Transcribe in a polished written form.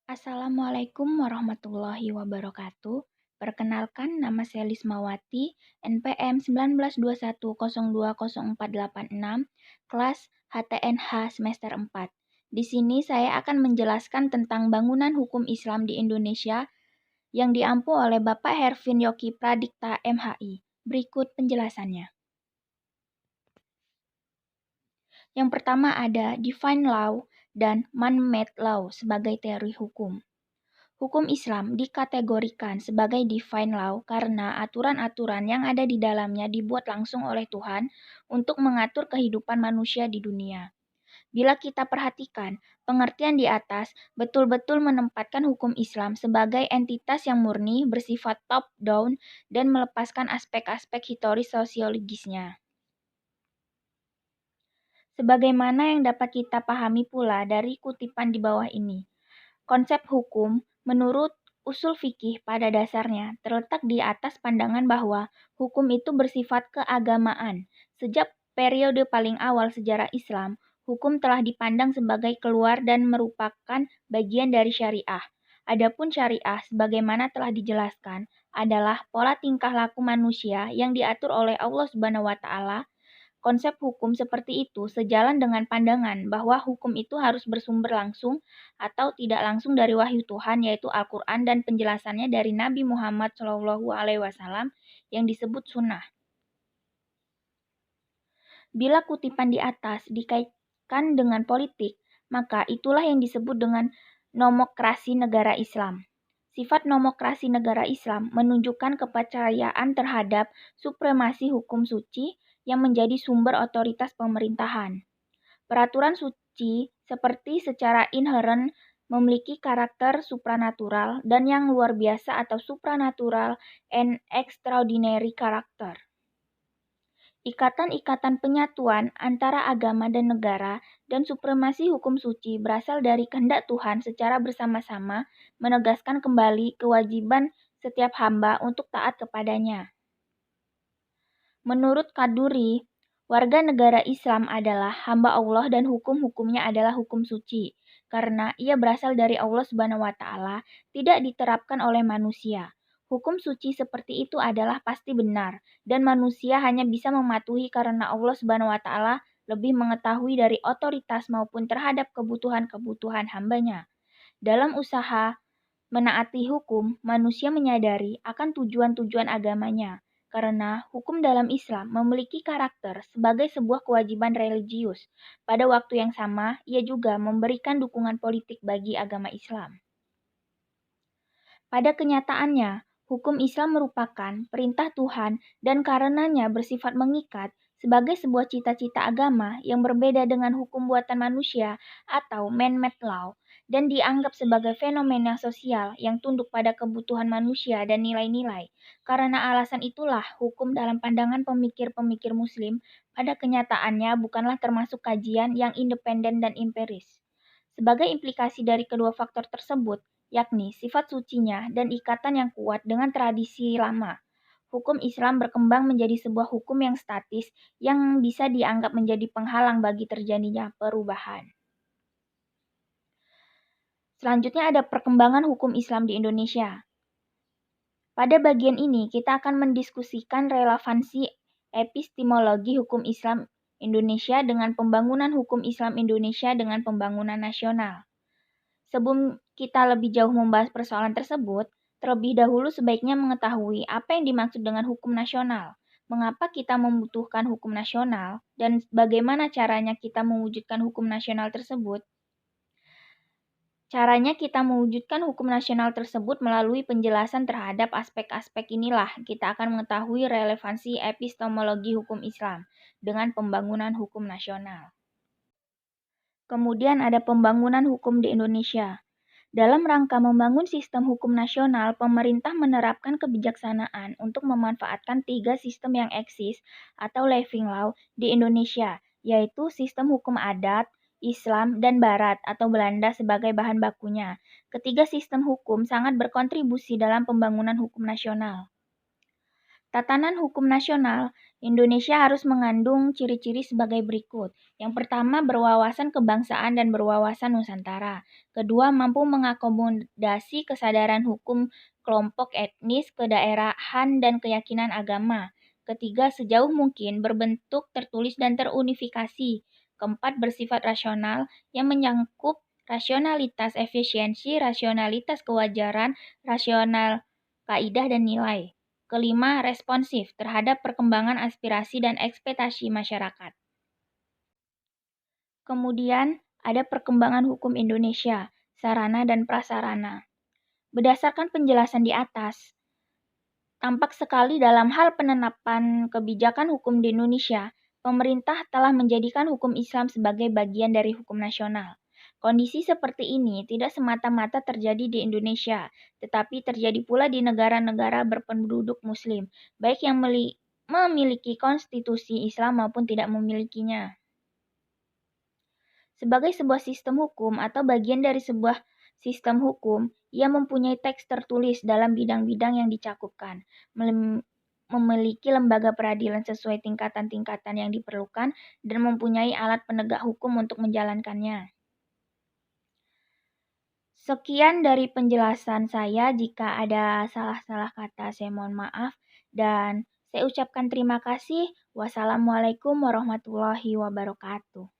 Assalamualaikum warahmatullahi wabarakatuh. Perkenalkan, nama saya Lismawati, NPM 1921020486, kelas HTNH semester 4. Di sini saya akan menjelaskan tentang bangunan hukum Islam di Indonesia yang diampu oleh Bapak Hervin Yoki Pradikta MHI. Berikut penjelasannya. Yang pertama ada Divine Law dan Man-Made Law sebagai teori hukum. Hukum Islam dikategorikan sebagai divine law karena aturan-aturan yang ada di dalamnya dibuat langsung oleh Tuhan untuk mengatur kehidupan manusia di dunia. Bila kita perhatikan, pengertian di atas betul-betul menempatkan hukum Islam sebagai entitas yang murni, bersifat top-down, dan melepaskan aspek-aspek historis sosiologisnya. Sebagaimana yang dapat kita pahami pula dari kutipan di bawah ini. Konsep hukum, menurut usul fikih pada dasarnya, terletak di atas pandangan bahwa hukum itu bersifat keagamaan. Sejak periode paling awal sejarah Islam, hukum telah dipandang sebagai keluar dan merupakan bagian dari syariah. Adapun syariah, sebagaimana telah dijelaskan, adalah pola tingkah laku manusia yang diatur oleh Allah Subhanahu wa Ta'ala. Konsep hukum seperti itu sejalan dengan pandangan bahwa hukum itu harus bersumber langsung atau tidak langsung dari wahyu Tuhan, yaitu Al-Quran, dan penjelasannya dari Nabi Muhammad SAW yang disebut sunnah. Bila kutipan di atas dikaitkan dengan politik, maka itulah yang disebut dengan nomokrasi negara Islam. Sifat nomokrasi negara Islam menunjukkan kepercayaan terhadap supremasi hukum suci yang menjadi sumber otoritas pemerintahan. Peraturan suci seperti secara inheren memiliki karakter supranatural dan yang luar biasa atau supranatural and extraordinary karakter. Ikatan-ikatan penyatuan antara agama dan negara dan supremasi hukum suci berasal dari kehendak Tuhan secara bersama-sama menegaskan kembali kewajiban setiap hamba untuk taat kepadanya. Menurut Kaduri, warga negara Islam adalah hamba Allah dan hukum-hukumnya adalah hukum suci, karena ia berasal dari Allah Subhanahu wa Ta'ala, tidak diterapkan oleh manusia. Hukum suci seperti itu adalah pasti benar, dan manusia hanya bisa mematuhi karena Allah Subhanahu wa Ta'ala lebih mengetahui dari otoritas maupun terhadap kebutuhan-kebutuhan hambanya. Dalam usaha menaati hukum, manusia menyadari akan tujuan-tujuan agamanya, karena hukum dalam Islam memiliki karakter sebagai sebuah kewajiban religius. Pada waktu yang sama, ia juga memberikan dukungan politik bagi agama Islam. Pada kenyataannya, hukum Islam merupakan perintah Tuhan dan karenanya bersifat mengikat sebagai sebuah cita-cita agama yang berbeda dengan hukum buatan manusia atau man-made law dan dianggap sebagai fenomena sosial yang tunduk pada kebutuhan manusia dan nilai-nilai. Karena alasan itulah hukum dalam pandangan pemikir-pemikir muslim pada kenyataannya bukanlah termasuk kajian yang independen dan empiris. Sebagai implikasi dari kedua faktor tersebut, yakni sifat sucinya dan ikatan yang kuat dengan tradisi lama, hukum Islam berkembang menjadi sebuah hukum yang statis yang bisa dianggap menjadi penghalang bagi terjadinya perubahan. Selanjutnya ada perkembangan hukum Islam di Indonesia. Pada bagian ini kita akan mendiskusikan relevansi epistemologi hukum Islam Indonesia dengan pembangunan hukum Islam Indonesia dengan pembangunan nasional. Sebelum kita lebih jauh membahas persoalan tersebut, terlebih dahulu sebaiknya mengetahui apa yang dimaksud dengan hukum nasional, mengapa kita membutuhkan hukum nasional, dan bagaimana caranya kita mewujudkan hukum nasional tersebut. Caranya kita mewujudkan hukum nasional tersebut melalui penjelasan terhadap aspek-aspek inilah kita akan mengetahui relevansi epistemologi hukum Islam dengan pembangunan hukum nasional. Kemudian ada pembangunan hukum di Indonesia. Dalam rangka membangun sistem hukum nasional, pemerintah menerapkan kebijaksanaan untuk memanfaatkan 3 sistem yang eksis atau living law di Indonesia, yaitu sistem hukum adat, Islam, dan Barat atau Belanda sebagai bahan bakunya. Ketiga sistem hukum sangat berkontribusi dalam pembangunan hukum nasional. Tatanan hukum nasional Indonesia harus mengandung ciri-ciri sebagai berikut. Yang pertama, berwawasan kebangsaan dan berwawasan Nusantara. Kedua, mampu mengakomodasi kesadaran hukum kelompok etnis, kedaerahan, dan keyakinan agama. Ketiga, sejauh mungkin berbentuk tertulis dan terunifikasi. Keempat, bersifat rasional yang menyangkut rasionalitas efisiensi, rasionalitas kewajaran, rasional kaidah dan nilai. Kelima, responsif terhadap perkembangan aspirasi dan ekspektasi masyarakat. Kemudian, ada perkembangan hukum Indonesia, sarana dan prasarana. Berdasarkan penjelasan di atas, tampak sekali dalam hal penerapan kebijakan hukum di Indonesia, pemerintah telah menjadikan hukum Islam sebagai bagian dari hukum nasional. Kondisi seperti ini tidak semata-mata terjadi di Indonesia, tetapi terjadi pula di negara-negara berpenduduk Muslim, baik yang memiliki konstitusi Islam maupun tidak memilikinya. Sebagai sebuah sistem hukum atau bagian dari sebuah sistem hukum, ia mempunyai teks tertulis dalam bidang-bidang yang dicakupkan, memiliki lembaga peradilan sesuai tingkatan-tingkatan yang diperlukan, dan mempunyai alat penegak hukum untuk menjalankannya. Sekian dari penjelasan saya. Jika ada salah-salah kata, saya mohon maaf. Dan saya ucapkan terima kasih. Wassalamualaikum warahmatullahi wabarakatuh.